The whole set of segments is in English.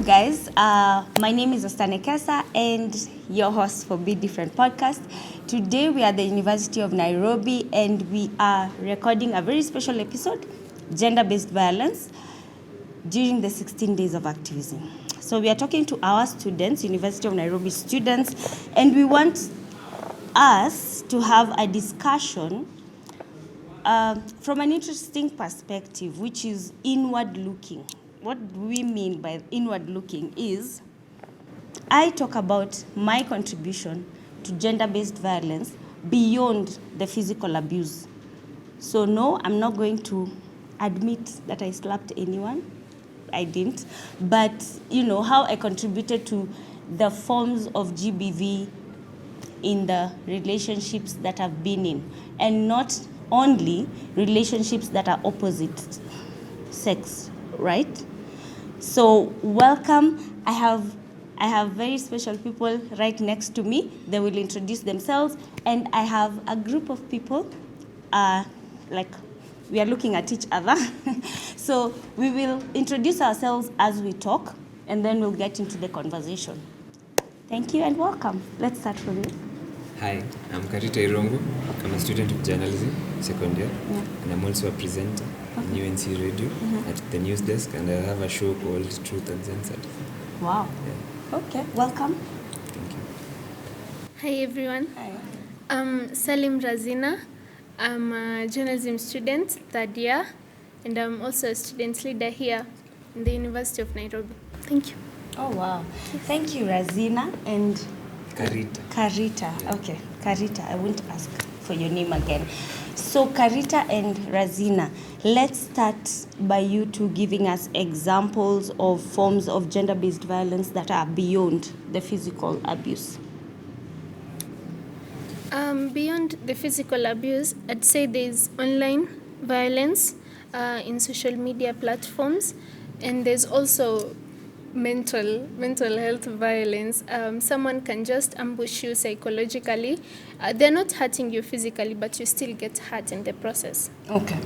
guys. My name is Nekesa and your host for Be Different podcast. Today we are at the University of Nairobi and we are recording a very special episode, gender-based violence, during the 16 days of activism. So we are talking to our students, University of Nairobi students, and we want us to have a discussion from an interesting perspective, which is inward looking. What we mean by inward looking is I talk about my contribution to gender-based violence beyond the physical abuse. So no, I'm not going to admit that I slapped anyone. I didn't. But, how I contributed to the forms of GBV in the relationships that I've been in. And not only relationships that are opposite sex, right? So welcome. I have very special people right next to me. They will introduce themselves. And I have a group of people, we are looking at each other. So we will introduce ourselves as we talk, and then we'll get into the conversation. Thank you and welcome. Let's start from you. Hi, I'm Karita Irongo. I'm a student of journalism, second year, and I'm also a presenter in UoN Radio at the news desk, and I have a show called Truth Uncensored. Wow. Yeah. Okay, welcome. Thank you. Hi everyone. Hi. I'm Salim Razina. I'm a journalism student, third year, and I'm also a student leader here in the University of Nairobi. Thank you. Oh, wow. Thank you, Razina and Karita. Yeah. Okay, Karita. I won't ask for your name again. So, Karita and Razina, let's start by you two giving us examples of forms of gender-based violence that are beyond the physical abuse. Beyond the physical abuse, I'd say there's online violence in social media platforms, and there's also mental health violence. Someone can just ambush you psychologically. They're not hurting you physically, but you still get hurt in the process. Okay.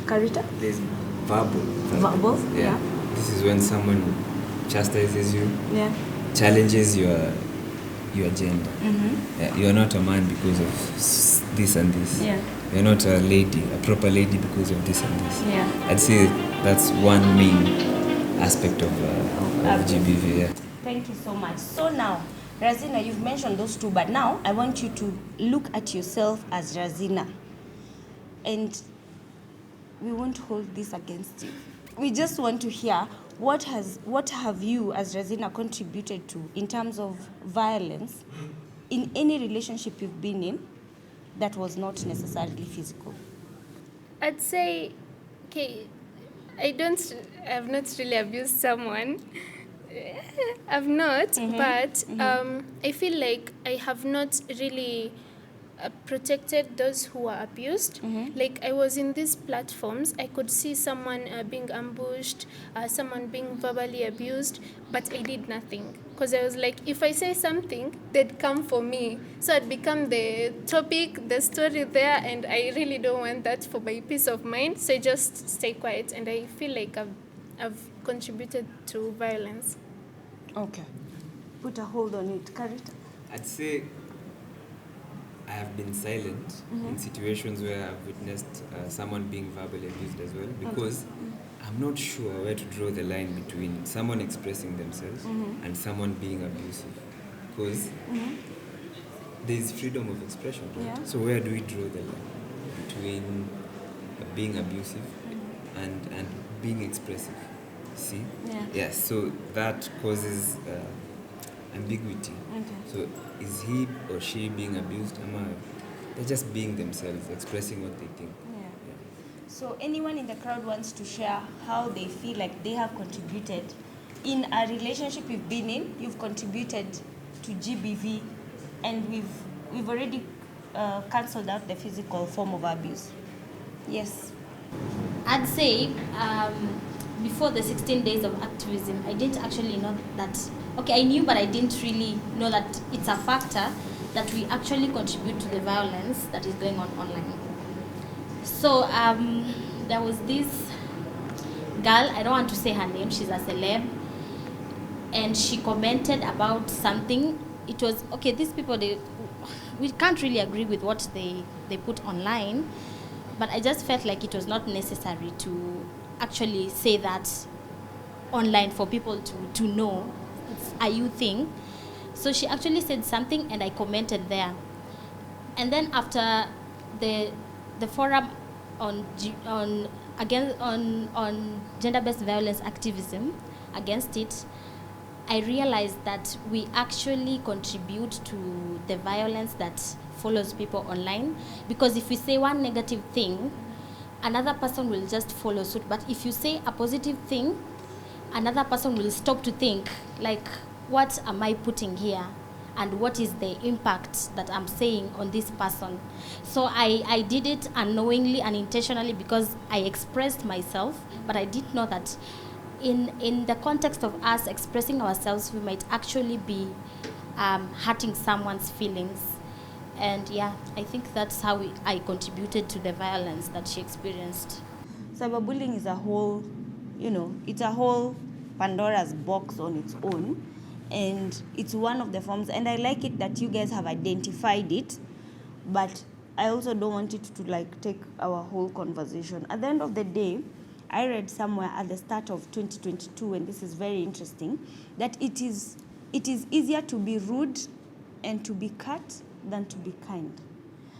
Karita? There's verbal. Verbal? Yeah. This is when someone chastises you, Yeah. challenges your gender. Mm-hmm. Yeah, you're not a man because of this and this. Yeah. You're not a lady, a proper lady because of this and this. Yeah. I'd say that's one main aspect of GBV. Yeah. Thank you so much. So now, Razina, you've mentioned those two, but now I want you to look at yourself as Razina. And we won't hold this against you. We just want to hear what have you as Razina contributed to in terms of violence in any relationship you've been in that was not necessarily physical. I'd say, I've not really abused someone. I've not, but I feel like I have not really protected those who are abused. Like I was in these platforms, I could see someone being ambushed, someone being verbally abused, but I did nothing. Because I was like, if I say something, they'd come for me. So I'd become the topic, the story there, and I really don't want that for my peace of mind. So I just stay quiet, and I feel like I've contributed to violence. Okay. Put a hold on it. Karita? I'd say I have been silent in situations where I've witnessed someone being verbally abused as well, because I'm not sure where to draw the line between someone expressing themselves and someone being abusive, because there's freedom of expression, right? Yeah. So where do we draw the line between being abusive and being expressive? See? Yeah. Yes, so that causes ambiguity. Okay. So is he or she being abused? They're just being themselves, expressing what they think. Yeah. So anyone in the crowd wants to share how they feel like they have contributed in a relationship you've been in. You've contributed to GBV, and we've already cancelled out the physical form of abuse. Yes. I'd say before the 16 days of activism, I didn't actually know that. Okay, I knew, but I didn't really know that it's a factor that we actually contribute to the violence that is going on online. So there was this girl, I don't want to say her name, she's a celeb. and she commented about something. It was okay, these people, we can't really agree with what they put online, but I just felt like it was not necessary to actually say that online for people to know it's a you thing. So she actually said something and I commented there. And then after the forum on gender-based violence activism against it, I realized that we actually contribute to the violence that follows people online. Because if we say one negative thing, another person will just follow suit. But if you say a positive thing, another person will stop to think, like, what am I putting here? And what is the impact that I'm saying on this person? So I did it unknowingly and intentionally because I expressed myself, but I didn't know that in the context of us expressing ourselves, we might actually be hurting someone's feelings. And yeah, I think that's how I contributed to the violence that she experienced. Cyberbullying is a whole, it's a whole Pandora's box on its own. And it's one of the forms. And I like it that you guys have identified it. But I also don't want it to take our whole conversation. At the end of the day, I read somewhere at the start of 2022, and this is very interesting, that it is easier to be rude and to be cut than to be kind.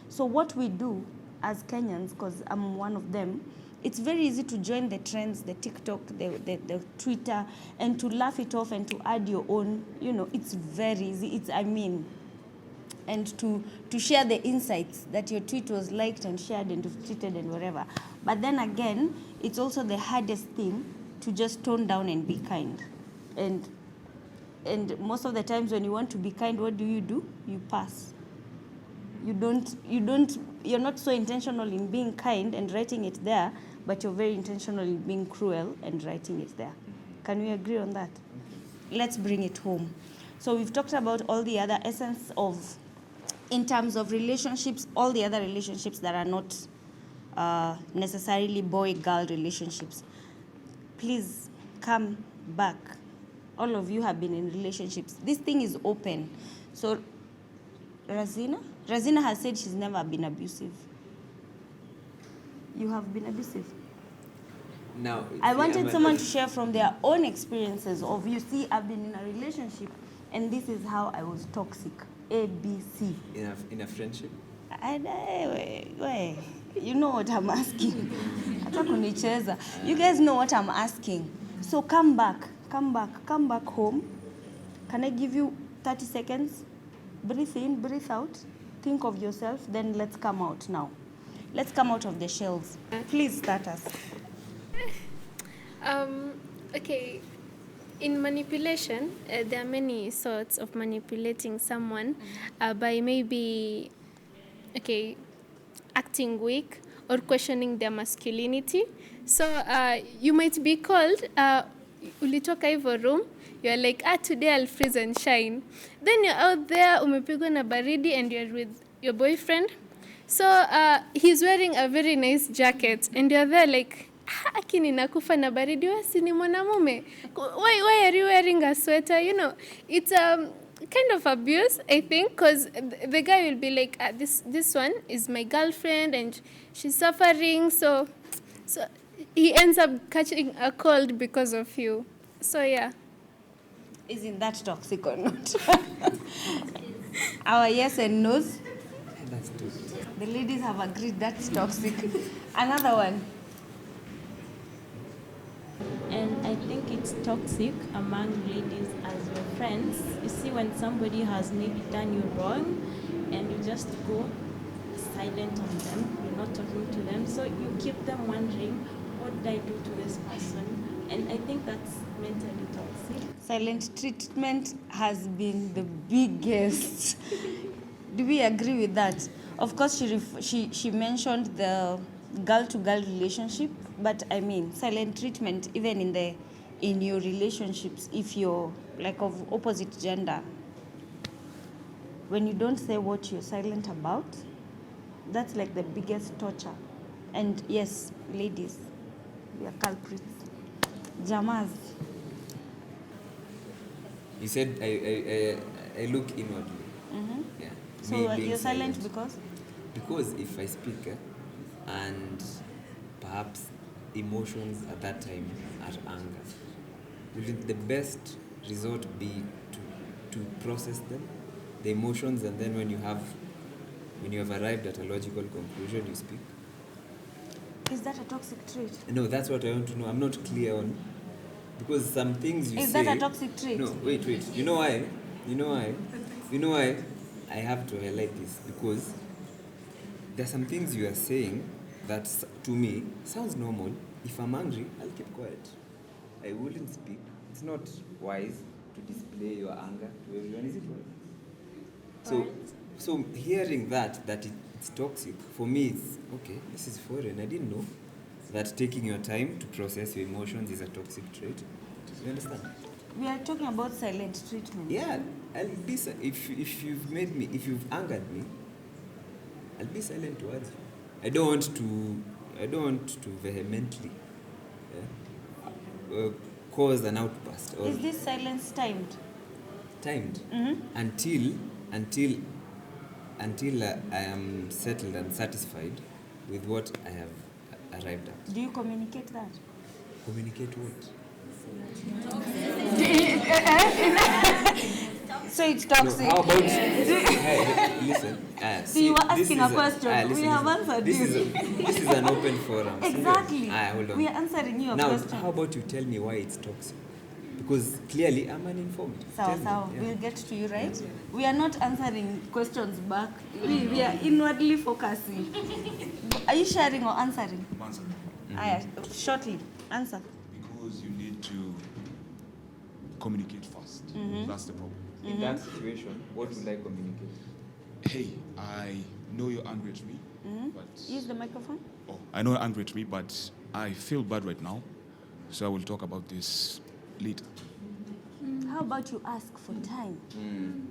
So what we do as Kenyans, because I'm one of them, it's very easy to join the trends, the TikTok, the Twitter, and to laugh it off and to add your own, it's very easy. And to share the insights that your tweet was liked and shared and tweeted and whatever. But then again, it's also the hardest thing to just tone down and be kind. And most of the times when you want to be kind, what do? You pass. You're not so intentional in being kind and writing it there, but you're very intentional in being cruel and writing it there. Can we agree on that? Let's bring it home. So we've talked about all the other essence of, in terms of relationships, all the other relationships that are not necessarily boy-girl relationships. Please come back. All of you have been in relationships. This thing is open. So Razina has said she's never been abusive. You have been abusive. Now, I wanted someone to share from their own experiences of, I've been in a relationship and this is how I was toxic. A, B, C. In a friendship? You know what I'm asking. Hata kunicheza. You guys know what I'm asking. So come back home. Can I give you 30 seconds? Breathe in, breathe out. Think of yourself, then let's come out now. Let's come out of the shells. Please start us. Okay. In manipulation, there are many sorts of manipulating someone by maybe, acting weak or questioning their masculinity. So you might be called, ulitoka hivyo room, you're like, today I'll freeze and shine. Then you're out there, umepigwa na baridi, and you're with your boyfriend. So he's wearing a very nice jacket, and you're there like, akini nakufa na baridi, wewe si ni mwanamume. Why are you wearing a sweater? It's kind of abuse, I think, because the guy will be like, this one is my girlfriend and she's suffering, so he ends up catching a cold because of you. So yeah. Isn't that toxic or not? Our yes and no's. That's true. The ladies have agreed that's toxic. Another one. And I think it's toxic among ladies as your friends. You see, when somebody has maybe done you wrong and you just go silent on them, you're not talking to them, so you keep them wondering, what did I do to this person? And I think that's mentally toxic. Silent treatment has been the biggest. Do we agree with that? Of course, she mentioned the girl-to-girl relationship, but I mean silent treatment even in your relationships, if you're like of opposite gender, when you don't say what you're silent about, that's like the biggest torture. And yes, ladies, we are culprits. Jamas. You said I look inwardly. Yeah. So Me being you're silent because? Because if I speak and perhaps emotions at that time are anger, will the best resort be to process them, the emotions, and then when you have arrived at a logical conclusion, you speak? Is that a toxic trait? No, that's what I want to know. I'm not clear on, because some things you Is say. that a toxic trait? No, wait. You know why? I have to highlight this, because there are some things you are saying that to me sounds normal. If I'm angry, I'll keep quiet. I wouldn't speak. It's not wise to display your anger to everyone, is it wise? So hearing that it's toxic, for me it's okay, this is foreign. I didn't know that taking your time to process your emotions is a toxic trait. You understand? We are talking about silent treatment. Yeah, I'll be if you've angered me, I'll be silent towards you. I don't want to vehemently cause an outburst or Is this silence timed? Until I am settled and satisfied with what I have arrived at. Do you communicate that? Communicate what? So it's toxic. No, how about hey, listen? See, you were asking a question. We have answered this you. This is an open forum. Exactly. Hold on. We are answering you a Now, question. how about you tell me why it's toxic? Because clearly I'm uninformed. Tell me, yeah. We'll get to you, right? We are not answering questions back. We are inwardly focusing. Are you sharing or answering? I'm answering. Shortly, answer. Because you need to communicate first. That's the problem. In that situation, what would I communicate? Hey, I know you're angry at me, but Use the microphone. I know you're angry at me, but I feel bad right now, so I will talk about this later. How about you ask for time?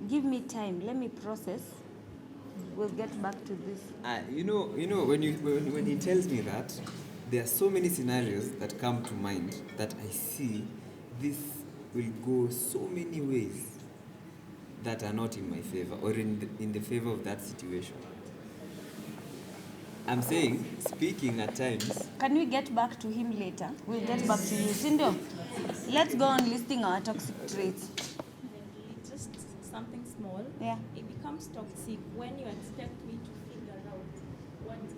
Give me time. Let me process. We'll get back to this. You know, when he tells me that, there are so many scenarios that come to mind that I see this will go so many ways that are not in my favor or in the favor of that situation. I'm saying, speaking at times. Can we get back to him later? We'll get back to you. Sindo, let's go on listing our toxic traits. It's just something small. Yeah. It becomes toxic when you expect me to figure out what is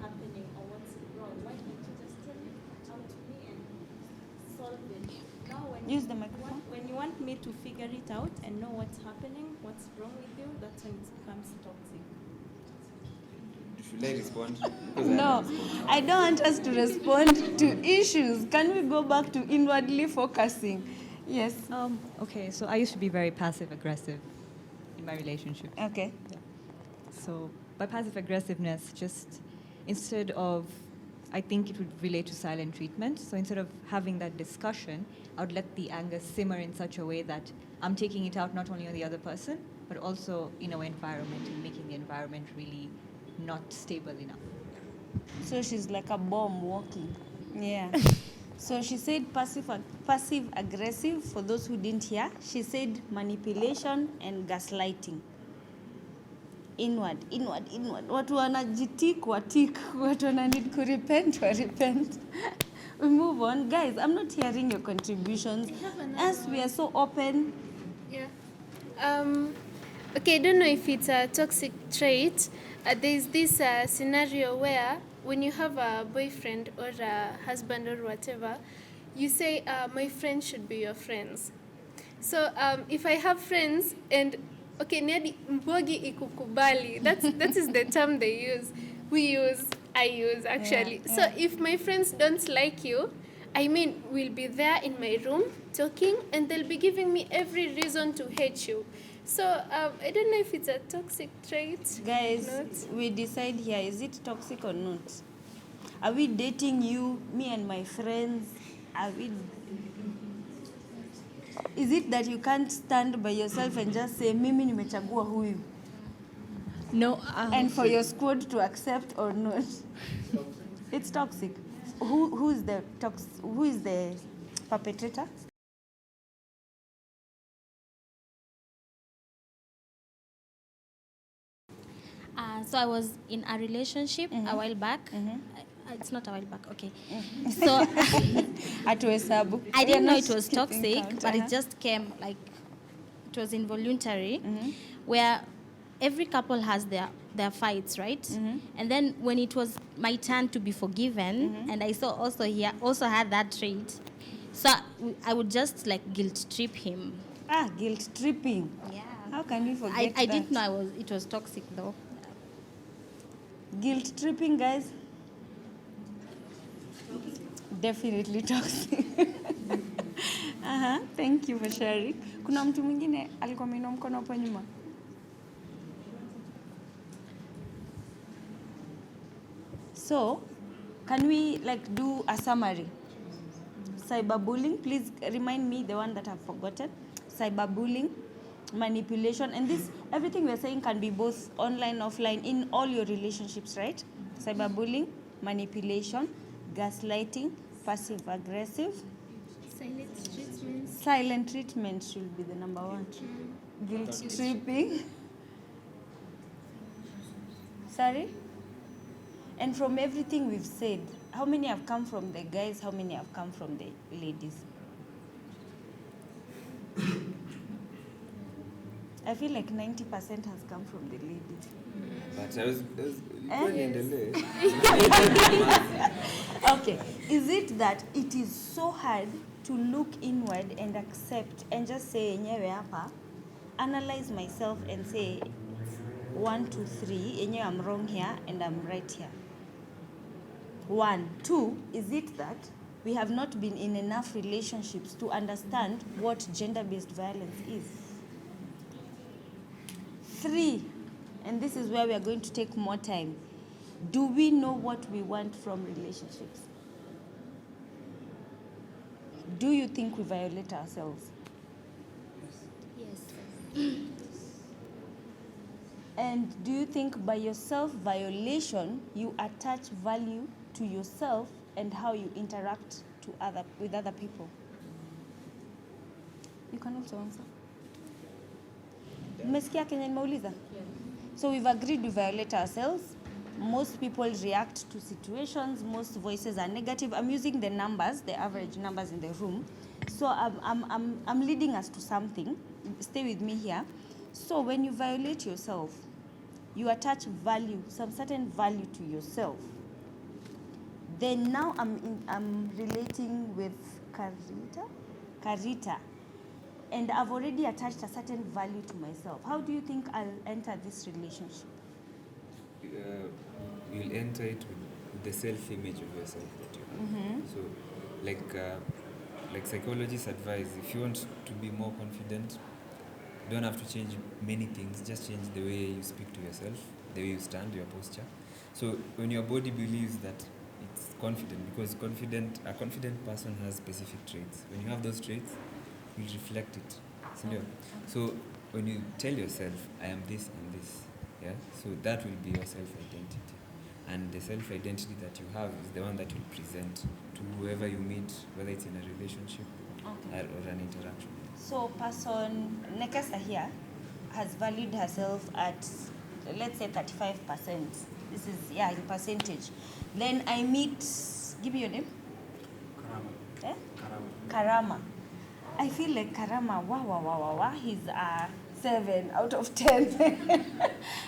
happening or what's wrong. Why can't you just tell it out to me and solve it? Now when Use the microphone. when you want me to figure it out and know what's happening, what's wrong with you, that's when it becomes toxic. Should I respond? No, I don't want us to respond to issues. Can we go back to inwardly focusing? Yes. Okay, so I used to be very passive aggressive in my relationship. Okay. So by passive aggressiveness, just instead of, I think it would relate to silent treatment. So instead of having that discussion, I would let the anger simmer in such a way that I'm taking it out not only on the other person, but also in our environment and making the environment really not stable enough. So she's like a bomb walking. Yeah. So she said passive aggressive. For those who didn't hear, she said manipulation and gaslighting. Inward. Watu wanajitik watik, watu wananid kurepent warepent. We move on. Guys, I'm not hearing your contributions. As we are so open. Yeah. Okay, I don't know if it's a toxic trait. There's this scenario where when you have a boyfriend or a husband or whatever, you say, my friends should be your friends. So if I have friends and, okay, nedi mbogi ikukubali, that is the term they use. I use actually. Yeah. So if my friends don't like you, we'll be there in my room talking and they'll be giving me every reason to hate you. So I don't know if it's a toxic trait. Guys, we decide here, is it toxic or not? Are we dating you, me and my friends? Is it that you can't stand by yourself and just say, mimi nimechagua huyu? No. And for your squad to accept or not? It's toxic. Who is the perpetrator? So I was in a relationship a while back. It's not a while back, okay. So Atuhesabu. I We are didn't know not it was keeping toxic, count, but it just came like it was involuntary, where every couple has their fights, right? And then when it was my turn to be forgiven, and I saw also he also had that trait, so I would just like guilt trip him. Guilt tripping. Yeah. How can we forget I that? didn't know it was toxic though. Guilt tripping, guys. Definitely toxic. Thank you for sharing. Kuna mtu mwingine alikuwa ameinua mkono hapo nyuma. So, can we like do a summary? Cyberbullying, please remind me the one that I've forgotten. Cyberbullying, manipulation, and this everything we're saying can be both online, offline, in all your relationships, right? Cyberbullying, manipulation, gaslighting, passive aggressive. Silent treatment should be the number one. Guilt tripping. Sorry? And from everything we've said, how many have come from the guys? How many have come from the ladies? I feel like 90% has come from the ladies. But I was going in the list. Okay. Is it that it is so hard to look inward and accept and just say, enyewe hapa, analyze myself and say, 1, 2, 3, enyewe I'm wrong here and I'm right here. 1, 2, is it that we have not been in enough relationships to understand what gender-based violence is? 3, and this is where we are going to take more time. Do we know what we want from relationships? Do you think we violate ourselves? Yes. And do you think by your self-violation, you attach value to yourself and how you interact with other people? You can also answer. Mmesikia Kenya nimeuliza? So we've agreed we violate ourselves. Most people react to situations. Most voices are negative. I'm using the numbers, the average numbers in the room. So I'm leading us to something. Stay with me here. So when you violate yourself, you attach value, some certain value to yourself. Then now I'm relating with Karita. And I've already attached a certain value to myself. How do you think I'll enter this relationship? You'll enter it with the self-image of yourself that you have. So, like psychologists advise, if you want to be more confident, you don't have to change many things. Just change the way you speak to yourself, the way you stand, your posture. So when your body believes that it's confident, because a confident person has specific traits. When you have those traits, you reflect it. So when you tell yourself, I am this and this, yeah, so that will be your self-identity. And the self-identity that you have is the one that you'll present to whoever you meet, whether it's in a relationship or an interaction. So person Nekesa here has valued herself at, let's say, 35%. This is, in percentage. Then I meet, give me your name? Karama. I feel like Karama, he's a 7 out of 10.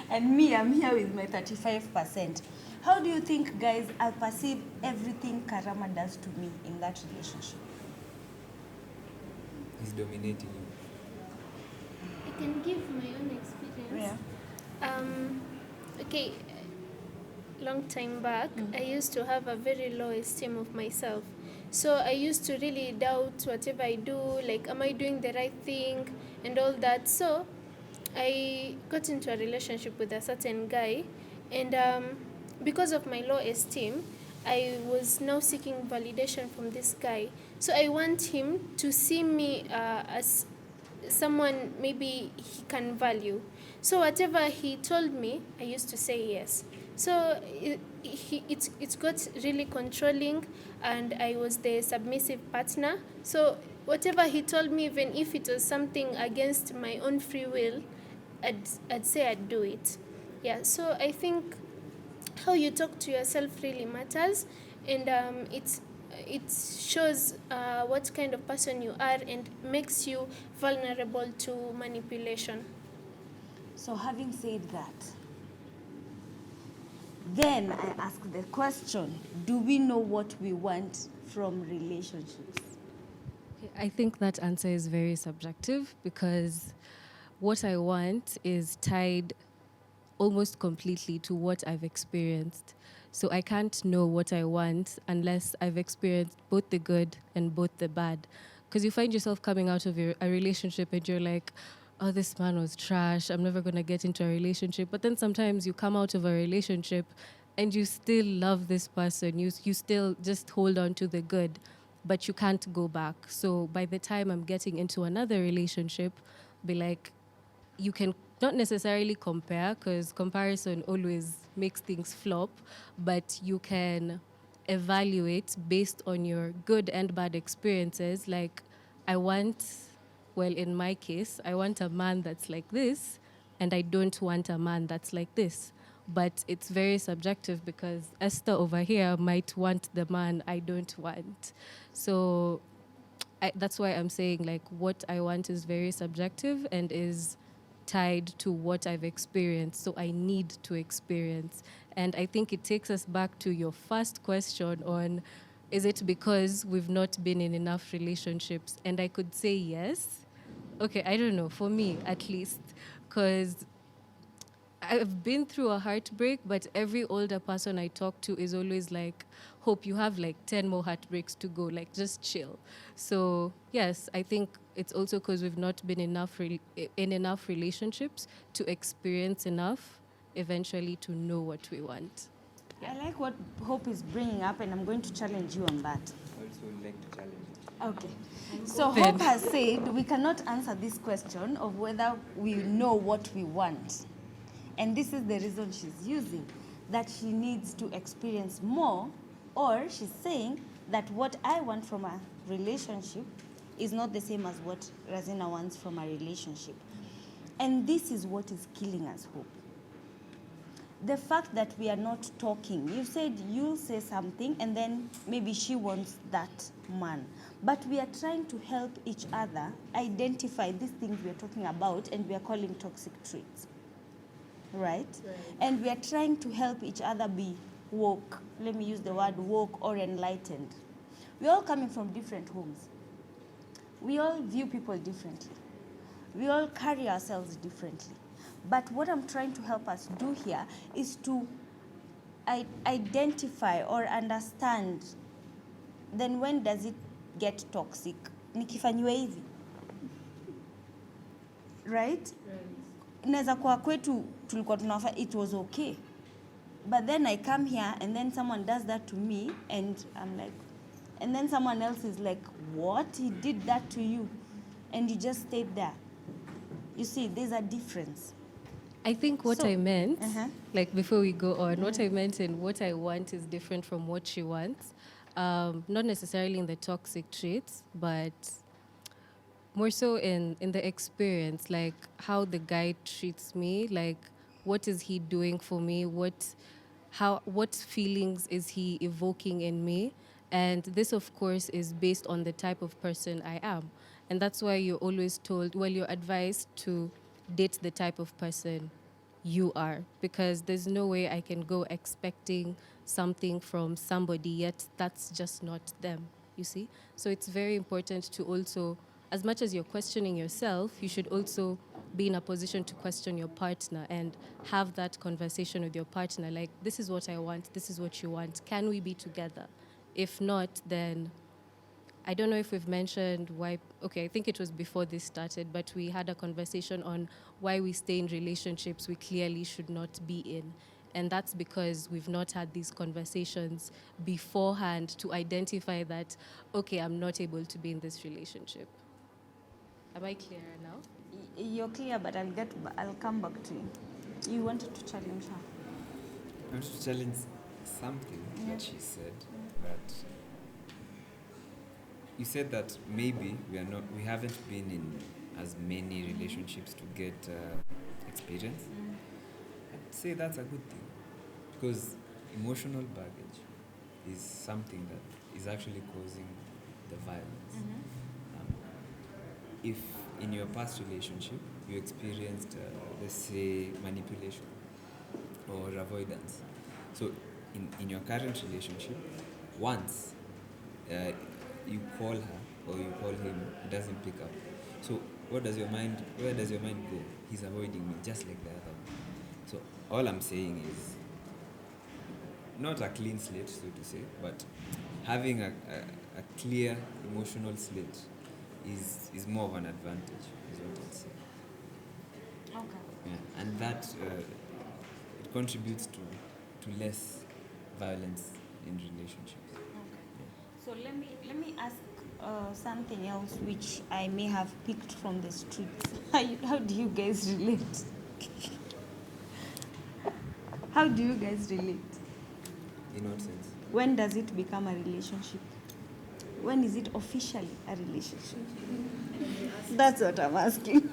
And me, I'm here with my 35%. How do you think, guys, I'll perceive everything Karama does to me in that relationship? He's dominating you. I can give my own experience. Okay, long time back, I used to have a very low esteem of myself. So I used to really doubt whatever I do, like, am I doing the right thing and all that. So I got into a relationship with a certain guy, and because of my low esteem, I was now seeking validation from this guy. So I want him to see me as someone maybe he can value. So whatever he told me, I used to say yes. So it got really controlling, and I was the submissive partner. So whatever he told me, even if it was something against my own free will, I'd say I'd do it. Yeah, so I think how you talk to yourself really matters, and it shows what kind of person you are and makes you vulnerable to manipulation. So, having said that, then I ask the question, do we know what we want from relationships? I think that answer is very subjective because what I want is tied almost completely to what I've experienced. So I can't know what I want unless I've experienced both the good and both the bad. Because you find yourself coming out of a relationship and you're like, oh, this man was trash. I'm never going to get into a relationship. But then sometimes you come out of a relationship and you still love this person. You still just hold on to the good, but you can't go back. So by the time I'm getting into another relationship, be like, you can not necessarily compare because comparison always makes things flop, but you can evaluate based on your good and bad experiences. Like, I want, well, in my case, I want a man that's like this, and I don't want a man that's like this. But it's very subjective because Esther over here might want the man I don't want. So that's why I'm saying like what I want is very subjective and is tied to what I've experienced. So I need to experience. And I think it takes us back to your first question on is it because we've not been in enough relationships? And I could say yes. Okay, I don't know, for me at least, because I've been through a heartbreak, but every older person I talk to is always like, hope you have like 10 more heartbreaks to go, like just chill. So, yes, I think it's also because we've not been in enough relationships to experience enough eventually to know what we want. I like what Hope is bringing up, and I'm going to challenge you on that. I also would like to challenge it. Okay. So Hope has said we cannot answer this question of whether we know what we want. And this is the reason she's using, that she needs to experience more, or she's saying that what I want from a relationship is not the same as what Razina wants from a relationship. And this is what is killing us, Hope. The fact that we are not talking. You said you'll say something and then maybe she wants that man. But we are trying to help each other identify these things we are talking about, and we are calling toxic traits. Right? And we are trying to help each other be woke. Let me use the word woke or enlightened. We're all coming from different homes. We all view people differently. We all carry ourselves differently. But what I'm trying to help us do here is to identify or understand, then when does it get toxic? Nikifanywa hivi. Right? Inaweza kuwa kwetu tulikuwa tunafanya, it was okay. But then I come here and then someone does that to me and I'm like, and then someone else is like, what? He did that to you. And you just stayed there. You see, there's a difference. I think what I meant, like before we go on, what I meant and what I want is different from what she wants. Not necessarily in the toxic traits, but more so in the experience, like how the guy treats me, like what is he doing for me, what feelings is he evoking in me. And this, of course, is based on the type of person I am. And that's why you're always told, well, you're advised to date the type of person you are, because there's no way I can go expecting something from somebody, yet that's just not them, you see? So it's very important to also, as much as you're questioning yourself, you should also be in a position to question your partner and have that conversation with your partner, like, this is what I want, this is what you want, can we be together? If not, then I don't know if we've mentioned why, okay, I think it was before this started, but we had a conversation on why we stay in relationships we clearly should not be in. And that's because we've not had these conversations beforehand to identify that, okay, I'm not able to be in this relationship. Am I clearer now? You're clear, but I'll come back to you. You wanted to challenge her. I wanted to challenge something that she said, that you said that maybe we haven't been in as many relationships to get experience. say that's a good thing, because emotional baggage is something that is actually causing the violence. If in your past relationship you experienced, let's say, manipulation or avoidance, so in your current relationship, once you call her or you call him, he doesn't pick up. So where does your mind go? He's avoiding me just like the other one. So all I'm saying is, not a clean slate, so to say, but having a clear emotional slate is more of an advantage, is what I'd say. Okay. Yeah, and that it contributes to less violence in relationships. So let me ask something else which I may have picked from the streets. How do you guys relate? How do you guys relate? In what sense? When does it become a relationship? When is it officially a relationship? That's what I'm asking.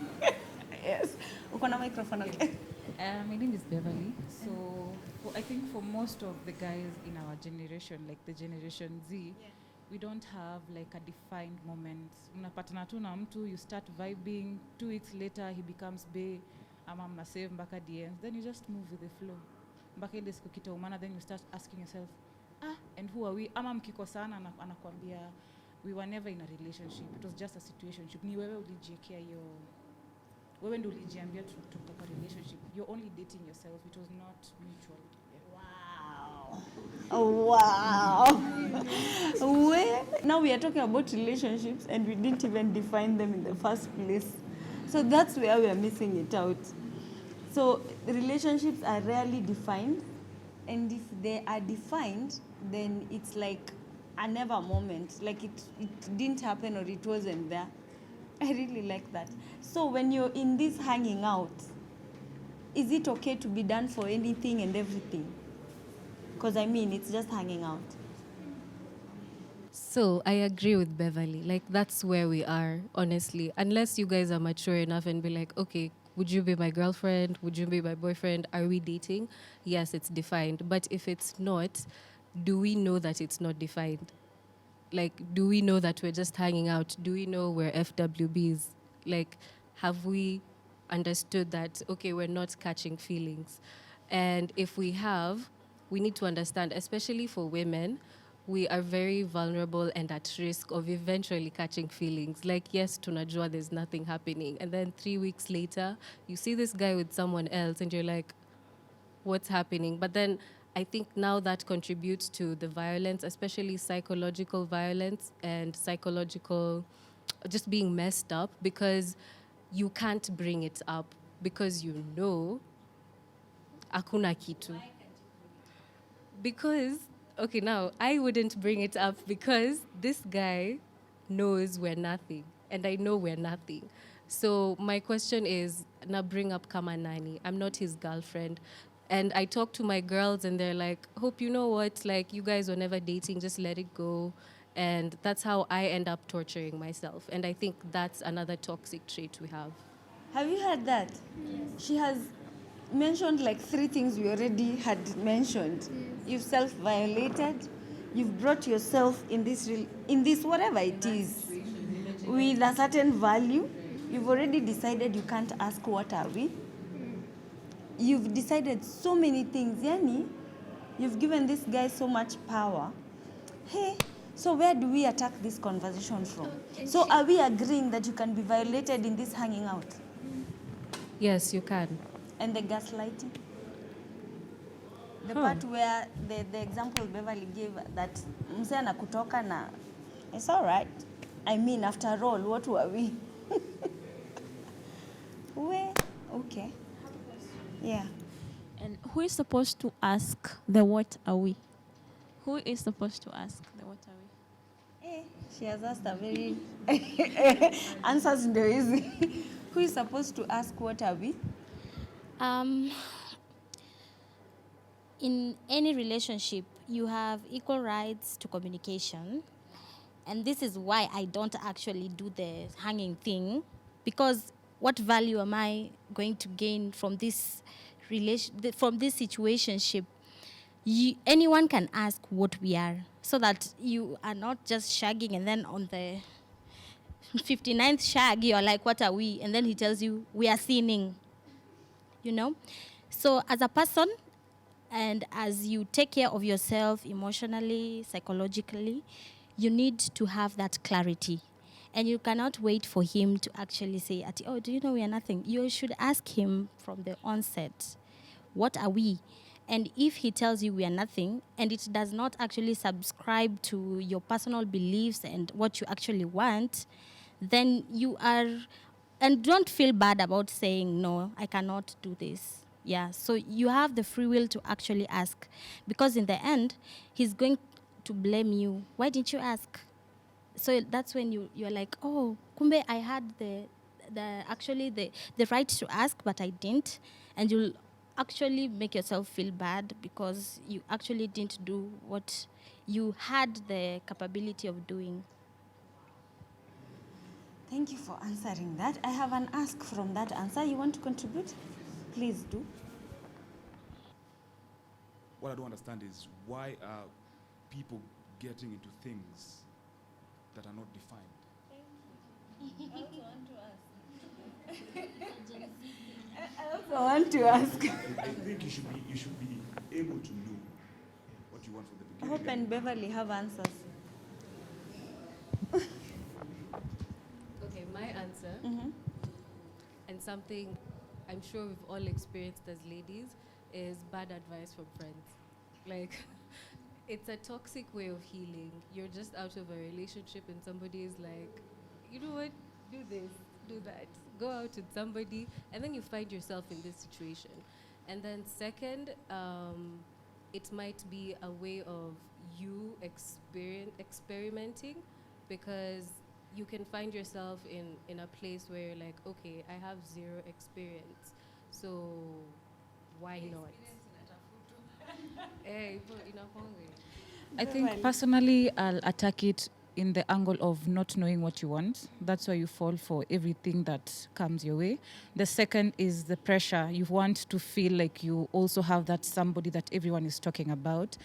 Yes. Uko na microphone, okay? My name is Beverly. So I think for most of the guys in our generation, like the Generation Z, we don't have like a defined moment. Unapatana tu na mtu, you start vibing, 2 weeks later he becomes bae, ama mnasave mpaka DMs, then you just move with the flow. Mpaka ile siku kitaumana, then you start asking yourself, and who are we? Ama mkikosana anakuambia, we were never in a relationship, it was just a situationship. Ni wewe ulijiekea hiyo, wewe ndio ulijiambia tutaka relationship. You're only dating yourself, it was not mutual. Wow. Well, now we are talking about relationships and we didn't even define them in the first place. So that's where we are missing it out. So relationships are rarely defined, and if they are defined, then it's like a never moment, like it didn't happen or it wasn't there. I really like that. So when you're in this hanging out, is it okay to be done for anything and everything? Because I mean, it's just hanging out. So I agree with Beverly. Like, that's where we are, honestly. Unless you guys are mature enough and be like, okay, would you be my girlfriend? Would you be my boyfriend? Are we dating? Yes, it's defined. But if it's not, do we know that it's not defined? Like, do we know that we're just hanging out? Do we know we're FWBs? Like, have we understood that, okay, we're not catching feelings? And if we have, we need to understand, especially for women, we are very vulnerable and at risk of eventually catching feelings. Like, yes, tunajua there's nothing happening. And then 3 weeks later, you see this guy with someone else and you're like, what's happening? But then I think now that contributes to the violence, especially psychological violence and psychological just being messed up, because you can't bring it up because you know hakuna kitu. Because, okay, now I wouldn't bring it up because this guy knows we're nothing and I know we're nothing. So my question is, na bring up kama nani? I'm not his girlfriend. And I talk to my girls and they're like, hope you know what, like you guys were never dating, just let it go. And that's how I end up torturing myself. And I think that's another toxic trait we have. Have you heard that? Yes. She has mentioned like 3 things we already had mentioned. Yes. You've self-violated, you've brought yourself in this whatever it is, with a certain value. You've already decided you can't ask what are we. You've decided so many things. Yani, you've given this guy so much power. Hey, so where do we attack this conversation from? So are we agreeing that you can be violated in this hanging out? Yes, you can. And the gaslighting? The part where the example Beverly gave, that mse anakutoka na it's all right. I mean, after all, what were we? Well, okay. Yeah. And who is supposed to ask the what are we? Who is supposed to ask the what are we? Hey, she has asked a very answers in the easy. Who is supposed to ask what are we? In any relationship, you have equal rights to communication. And this is why I don't actually do the hanging thing, because what value am I going to gain from this from this situationship, anyone can ask what we are, so that you are not just shagging and then on the 59th shag you're like, what are we? And then he tells you we are sinning. So as a person, and as you take care of yourself emotionally, psychologically, you need to have that clarity. And you cannot wait for him to actually say, oh, do you know we are nothing? You should ask him from the onset, what are we? And if he tells you we are nothing, and it does not actually subscribe to your personal beliefs and what you actually want, then you are, and don't feel bad about saying, no, I cannot do this. Yeah, so you have the free will to actually ask, because in the end, he's going to blame you. Why didn't you ask? So that's when you're like, oh, kumbe, I had the right to ask, but I didn't. And you'll actually make yourself feel bad because you actually didn't do what you had the capability of doing. Thank you for answering that. I have an ask from that answer. You want to contribute? Please do. What I don't understand is why are people getting into things that are not defined? I also want to ask. I think you should be able to know what you want from the beginning. Hope and Beverly have answers. Okay, my answer, Mm-hmm. and something I'm sure we've all experienced as ladies, is bad advice from friends. Like, it's a toxic way of healing. You're just out of a relationship and somebody is like, you know what, do this, do that. Go out with somebody, and then you find yourself in this situation. And then second, it might be a way of you experimenting, because you can find yourself in a place where you're like, okay, I have zero experience, so why not? Eh, ipo inakuanga. I think personally, I'll attack it in the angle of not knowing what you want. That's why you fall for everything that comes your way. The second is the pressure. You want to feel like you also have that somebody that everyone is talking about.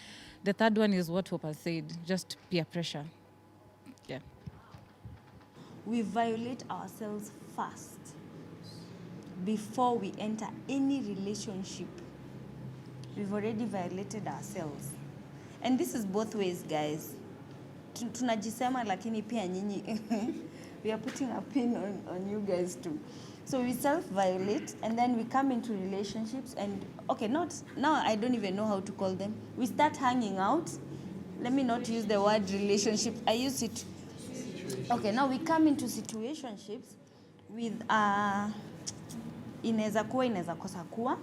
The third one is what Hope has said, just peer pressure. Yeah. We violate ourselves first before we enter any relationship. We've already violated ourselves. And this is both ways, guys. Tunajisema lakini pia nyinyi we are putting a pin on you guys too. So we self-violate, and then we come into relationships, and okay, not now, I don't even know how to call them. We start hanging out. Let me not use the word relationship. I use it. Okay, now we come into situationships with inaweza kuwa, inaweza kosa kuwa,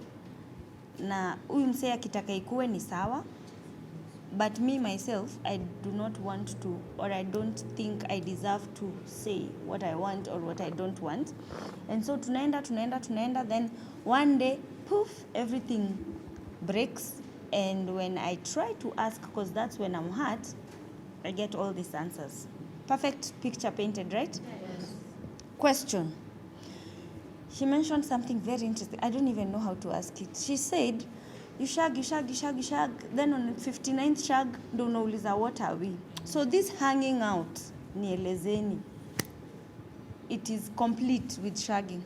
na huyu msee akitaka ikuwe ni sawa, but me myself, I do not want to, or I don't think I deserve to say what I want or what I don't want. And so tunaenda, then one day, poof, everything breaks. And when I try to ask, because that's when I'm hurt, I get all these answers. Perfect picture painted, right? Yes. Question. She mentioned something very interesting. I don't even know how to ask it. She said, you shag. Then on the 59th shag, ndo unauliza what are we? So this hanging out, nielezeni. It is complete with shagging.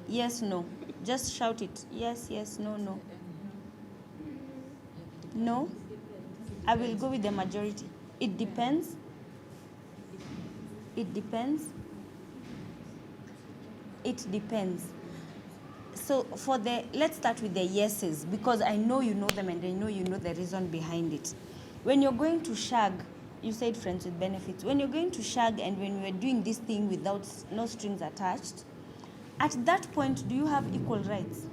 Yes, no. Just shout it. Yes, no, no. No? I will go with the majority. It depends. It depends. It depends. So let's start with the yeses, because I know you know them and I know you know the reason behind it. When you're going to shag, you said friends with benefits. When you're going to shag and when we're doing this thing without no strings attached, at that point, do you have equal rights?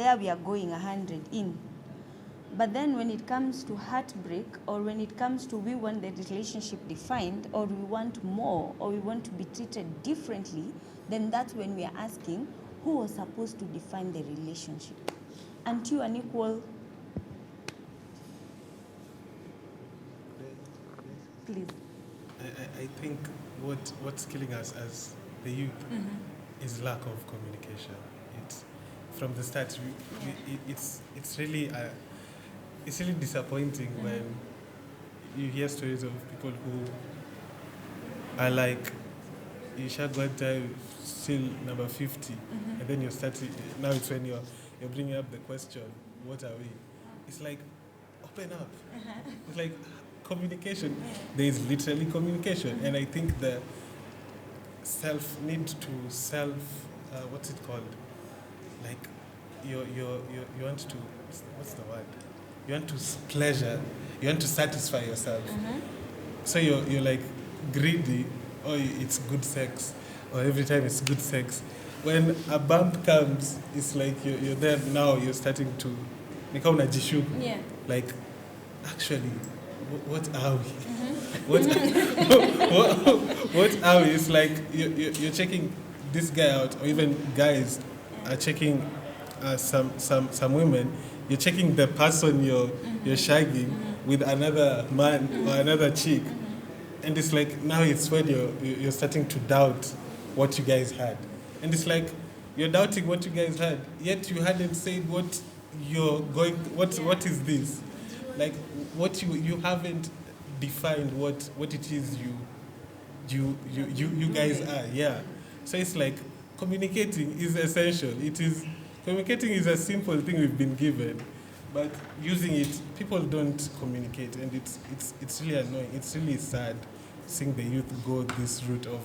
there we are going 100 in. But then when it comes to heartbreak, or when it comes to we want the relationship defined, or we want more, or we want to be treated differently, then that's when we are asking who was supposed to define the relationship. Aren't you an equal? Please. I think what's killing us as the youth is lack of communication. It's from the start. It's really disappointing when you hear stories of people who are like, you shall go time still number 50, and then you're starting. Now it's when you're bringing up the question, what are we? It's like, open up. It's like communication. There is literally communication, and I think the what's it called? Like you want to, what's the word? You want to pleasure. You want to satisfy yourself. So you're like greedy. Oh, it's good sex, or every time it's good sex. When a bump comes, it's like you're there now. You're starting to become najishuku. Yeah. Like, actually, what are we? What are we? It's like you're checking this guy out, or even guys are checking some women. You're checking the person you're shagging with another man or another chick, and it's like now it's when you're starting to doubt what you guys had, and it's like you're doubting what you guys had, yet you hadn't said what you're going. What is this? Like what you haven't defined what it is you guys are. Yeah. So it's like communicating is essential. Communicating is a simple thing we've been given, but using it, people don't communicate, and it's really annoying. It's really sad seeing the youth go this route of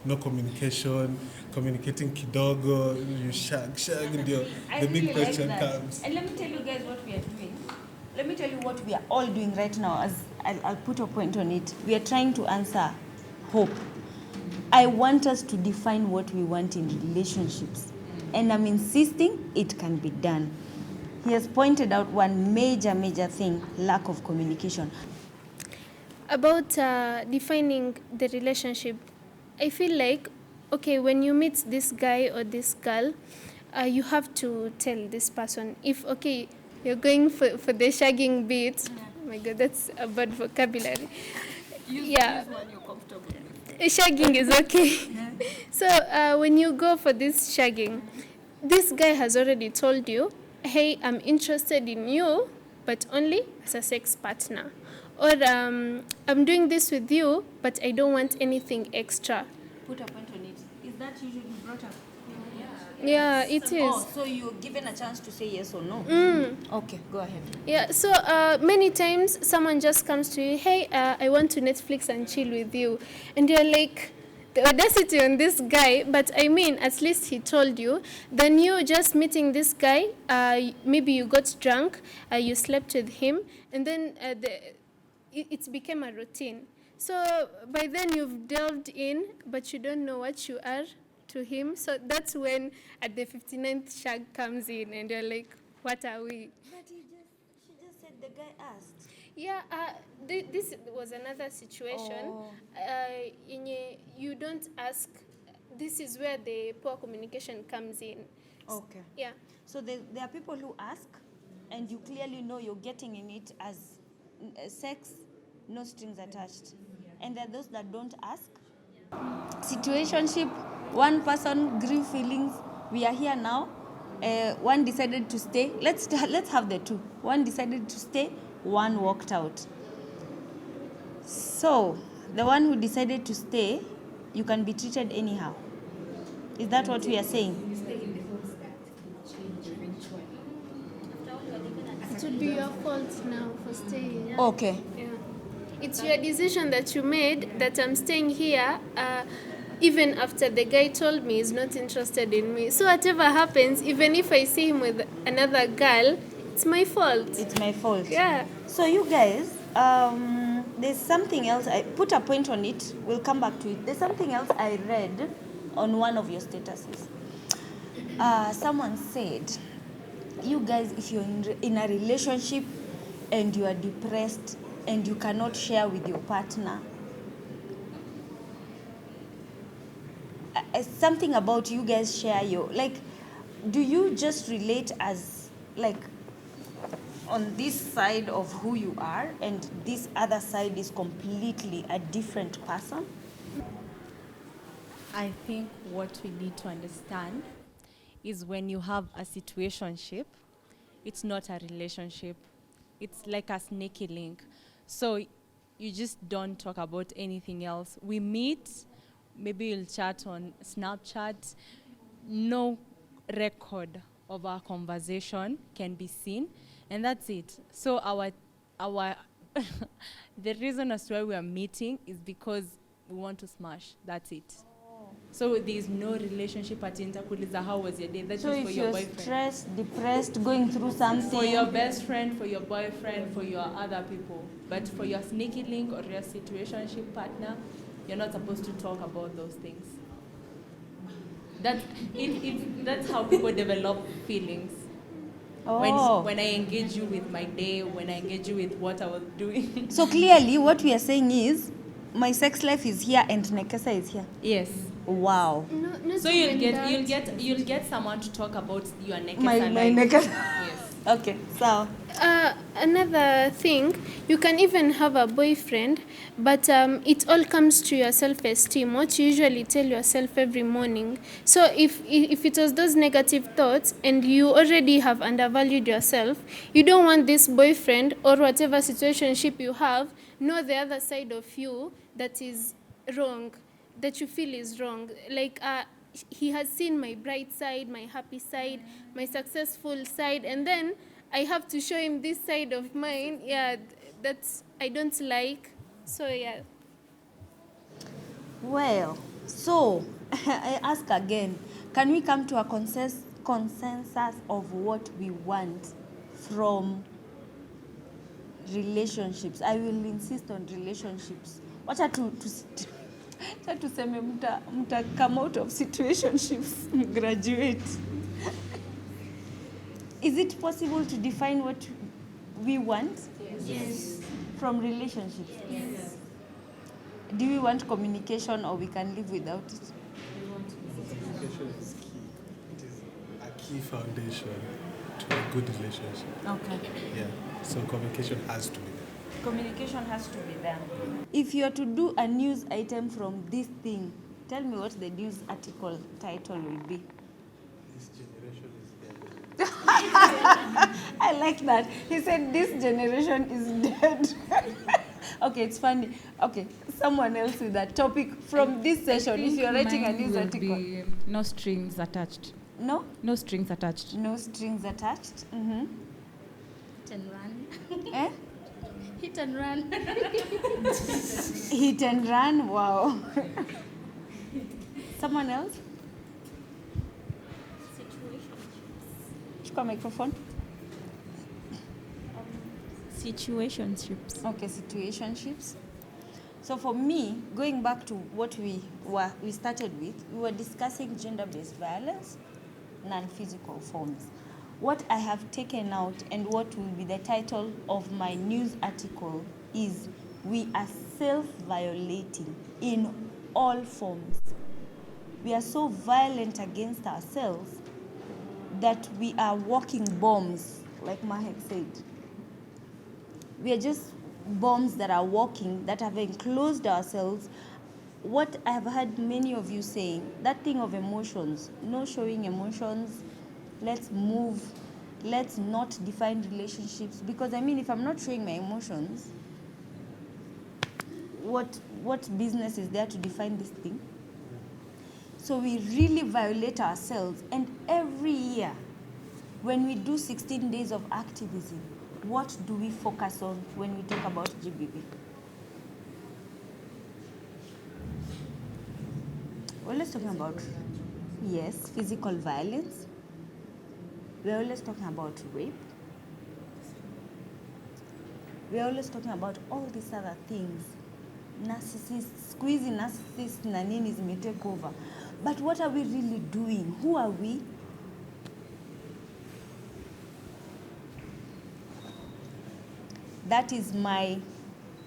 no communication, communicating kidogo, you shag, and the big question comes. And let me tell you guys what we are doing. Let me tell you what we are all doing right now, as I'll put a point on it. We are trying to answer hope. I want us to define what we want in relationships. And I'm insisting it can be done. He has pointed out one major thing, lack of communication. About defining the relationship, I feel like, okay, when you meet this guy or this girl, you have to tell this person. If, okay, you're going for the shagging bit, oh my God, that's a bad vocabulary. Use one you're comfortable with. Shagging is okay. So when you go for this shagging, this guy has already told you, hey, I'm interested in you, but only as a sex partner. Or I'm doing this with you, but I don't want anything extra. Put a point on it. Is that usually brought up? Yeah, it is. Oh, so you're given a chance to say yes or no? Okay, go ahead. Yeah, so many times someone just comes to you, hey, I want to Netflix and chill with you. And you're like, the audacity on this guy, but I mean, at least he told you. Then you just meeting this guy, maybe you got drunk, you slept with him, and then it became a routine. So by then you've delved in, but you don't know what you are to him. So that's when at the 59th shag comes in, and you're like, what are we? But she just said the guy asked. Yeah, this was another situation. You don't ask. This is where the poor communication comes in. Okay. Yeah. So there are people who ask, and you clearly know you're getting in it as sex, no strings attached. And there are those that don't ask. Situationship, one person grieve feelings. We are here now. One decided to stay. Let's have the two. One decided to stay. One walked out. So the one who decided to stay, you can be treated anyhow. Is that what we are saying? It would be your fault now for staying. Okay. Yeah. It's your decision that you made that I'm staying here, even after the guy told me he's not interested in me. So whatever happens, even if I see him with another girl, it's my fault. It's my fault. Yeah. So you guys, there's something else. I put a point on it. We'll come back to it. There's something else I read on one of your statuses. Someone said, you guys, if you're in a relationship and you are depressed and you cannot share with your partner, something about you guys share your, like, do you just relate as, like, on this side of who you are and this other side is completely a different person? I think what we need to understand is when you have a situationship, it's not a relationship. It's like a snaky link. So you just don't talk about anything else. We meet, maybe you'll chat on Snapchat. No record of our conversation can be seen, and that's it. So our the reason as to why we are meeting is because we want to smash. That's it. So there's no relationship at Interkuliza. How was your day? That So is for if your you're boyfriend. stressed, depressed, going through something, For your best friend, for your boyfriend, for your other people. But for your sneaky link or your situationship partner, you're not supposed to talk about those things. That's how people develop feelings. Oh. When I engage you with my day, when I engage you with what I was doing. So clearly what we are saying is my sex life is here and Nekesa is here. Yes. Wow. No, not So even you'll get someone to talk about your Nekesa My life. Nekesa. Yes. Okay, so Another thing, you can even have a boyfriend, but it all comes to your self-esteem, what you usually tell yourself every morning. So if it was those negative thoughts and you already have undervalued yourself, you don't want this boyfriend or whatever situationship you have know the other side of you that is wrong, that you feel is wrong. Like, he has seen my bright side, my happy side, my successful side, and then I have to show him this side of mine, that's I don't like. So yeah. well, so I ask again, can we come to a consensus of what we want from relationships? I will insist on relationships. Wacha tuseme mta come out of situationships, graduate. Is it possible to define what we want? Yes. From relationships? Yes. Do we want communication or we can live without it? Communication is key. It is a key foundation to a good relationship. Okay. Yeah. So communication has to be there. Communication has to be there. If you are to do a news item from this thing, tell me what the news article title will be. This generation is dead. I like that. He said this generation is dead. Okay, it's funny. Okay, someone else with that topic from this session. If you're writing a news article. No strings attached. No? No strings attached. No strings attached. Mm-hmm. Hit and run. Eh? Hit and run. Hit and run. Wow. Someone else? Chukua microphone. Situationships. Okay, situationships. So for me, going back to what we started with, we were discussing gender-based violence, non-physical forms. What I have taken out and what will be the title of my news article is we are self-violating in all forms. We are so violent against ourselves that we are walking bombs, like Mahek said. We are just bombs that are walking, that have enclosed ourselves. What I have heard many of you saying, that thing of emotions, no showing emotions, let's move, let's not define relationships. Because I mean, if I'm not showing my emotions, what business is there to define this thing? So we really violate ourselves. And every year, when we do 16 days of activism, what do we focus on when we talk about GBV? We're always talking about, yes, physical violence. We're always talking about rape. We're always talking about all these other things. Narcissists, squeezing narcissists, na nini zimetake over. But what are we really doing? Who are we? that is my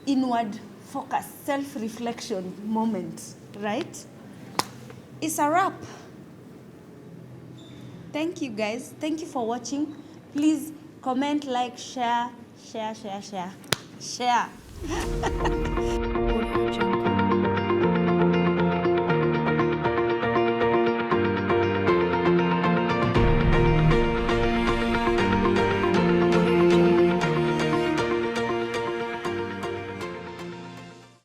inward focus, self-reflection moment, right? It's a wrap. Thank you, guys. Thank you for watching. Please comment, like, share.